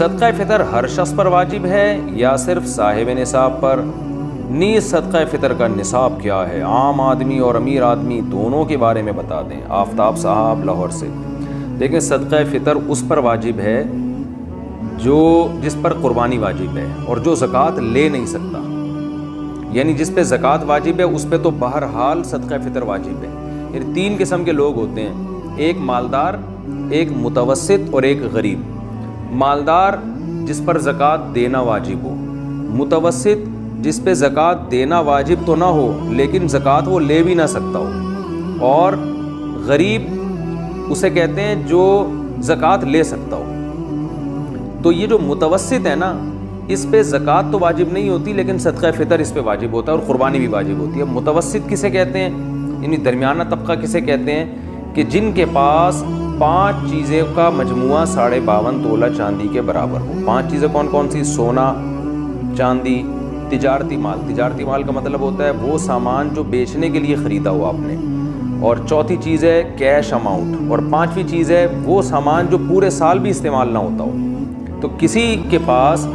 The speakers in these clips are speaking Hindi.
सदका फ़ितर हर शख्स पर वाजिब है या सिर्फ साहिब निसाब पर? नीज़ सदका फ़ितर का निसाब क्या है? आम आदमी और अमीर आदमी दोनों के बारे में बता दें। आफ्ताब साहब लाहौर से। देखिए, सदका फ़ितर उस पर वाजिब है जिस पर कुर्बानी वाजिब है और जो ज़कात ले नहीं सकता, यानी जिस पे ज़कात वाजिब है उस पे तो बहरहाल सदका फ़ितर वाजिब है। यानी 3 किस्म के लोग होते हैं, एक मालदार, एक मुतवस्सित और एक गरीब। मालदार जिस पर ज़कात देना वाजिब हो, मुतवस्सित जिस पे ज़कात देना वाजिब तो ना हो लेकिन ज़कात वो ले भी ना सकता हो, और गरीब उसे कहते हैं जो ज़कात ले सकता हो। तो ये जो मुतवस्सित है ना, इस पे ज़कात तो वाजिब नहीं होती लेकिन सदका फ़ितर इस पे वाजिब होता है और क़ुरबानी भी वाजिब होती है। मुतवस्सित किसे कहते हैं, यानी दरमियाना तबका किसे कहते हैं कि जिनके पास 5 चीज़ें का मजमुआ 52.5 तोला चांदी के बराबर हो। 5 चीज़ें कौन कौन सी? सोना, चांदी, तिजारती माल। तिजारती माल का मतलब होता है वो सामान जो बेचने के लिए ख़रीदा हो आपने, और चौथी चीज़ है कैश अमाउंट, और 5वीं चीज़ है वो सामान जो पूरे साल भी इस्तेमाल ना होता हो। तो किसी के पास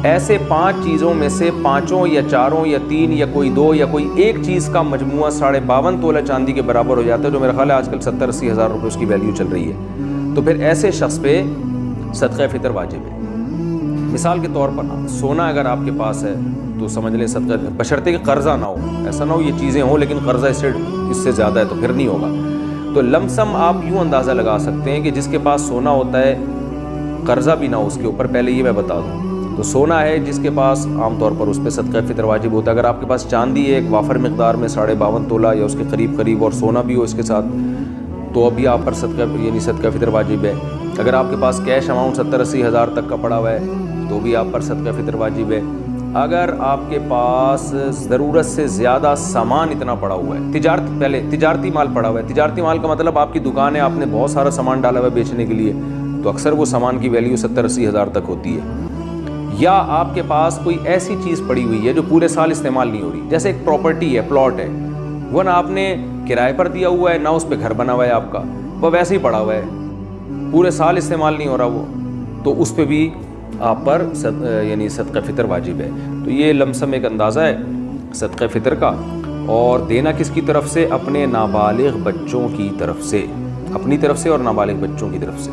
ऐसे 5 चीज़ों में से 5 या 4 या 3 या कोई 2 या कोई एक चीज़ का मजमुआ 52.5 तोला चांदी के बराबर हो जाता है, जो मेरा ख्याल है आजकल 70-80 हज़ार रुपये उसकी वैल्यू चल रही है। तो फिर ऐसे शख्स पे सदका फ़ितर वाजिब है। मिसाल के तौर पर सोना अगर आपके पास है तो समझ लें सदका, बशर्ते कि कर्ज़ा ना हो। ऐसा ना हो ये चीज़ें हों लेकिन कर्ज़ा इससे ज़्यादा है तो फिर नहीं होगा। तो लमसम आप यूँ अंदाज़ा लगा सकते हैं कि जिसके पास सोना होता है, कर्ज़ा भी ना हो उसके ऊपर, पहले ये मैं बता दूँ। तो सोना है जिसके पास, आमतौर पर उस पर सदका फ़ितर वाजिब होता है। अगर आपके पास चांदी है एक वाफर मकदार में 52.5 तोला या उसके करीब करीब, और सोना भी हो इसके साथ, तो अभी आप पर सदका फ़ितर वाजिब है। अगर आपके पास कैश अमाउंट 70-80 हज़ार तक का पड़ा हुआ है तो भी आप पर सदका फ़ितर वाजिब है। अगर आपके पास ज़रूरत से ज़्यादा सामान इतना पड़ा हुआ है, तिजारती माल पड़ा हुआ है। तिजारती माल का मतलब आपकी दुकान है, आपने बहुत सारा सामान डाला हुआ है बेचने के लिए, तो अक्सर वो सामान की वैल्यू 70-80 हज़ार तक होती है। या आपके पास कोई ऐसी चीज़ पड़ी हुई है जो पूरे साल इस्तेमाल नहीं हो रही, जैसे एक प्रॉपर्टी है, प्लॉट है, वो ना आपने किराए पर दिया हुआ है ना उस पर घर बना हुआ है आपका, वो वैसे ही पड़ा हुआ है, पूरे साल इस्तेमाल नहीं हो रहा वो, तो उस पर भी आप पर यानी सदका फ़ितर वाजिब है। तो ये लमसम एक अंदाज़ा है सदका फ़ितर का। और देना किसकी तरफ से? अपने नाबालिग बच्चों की तरफ से, अपनी तरफ से और नाबालिग बच्चों की तरफ से।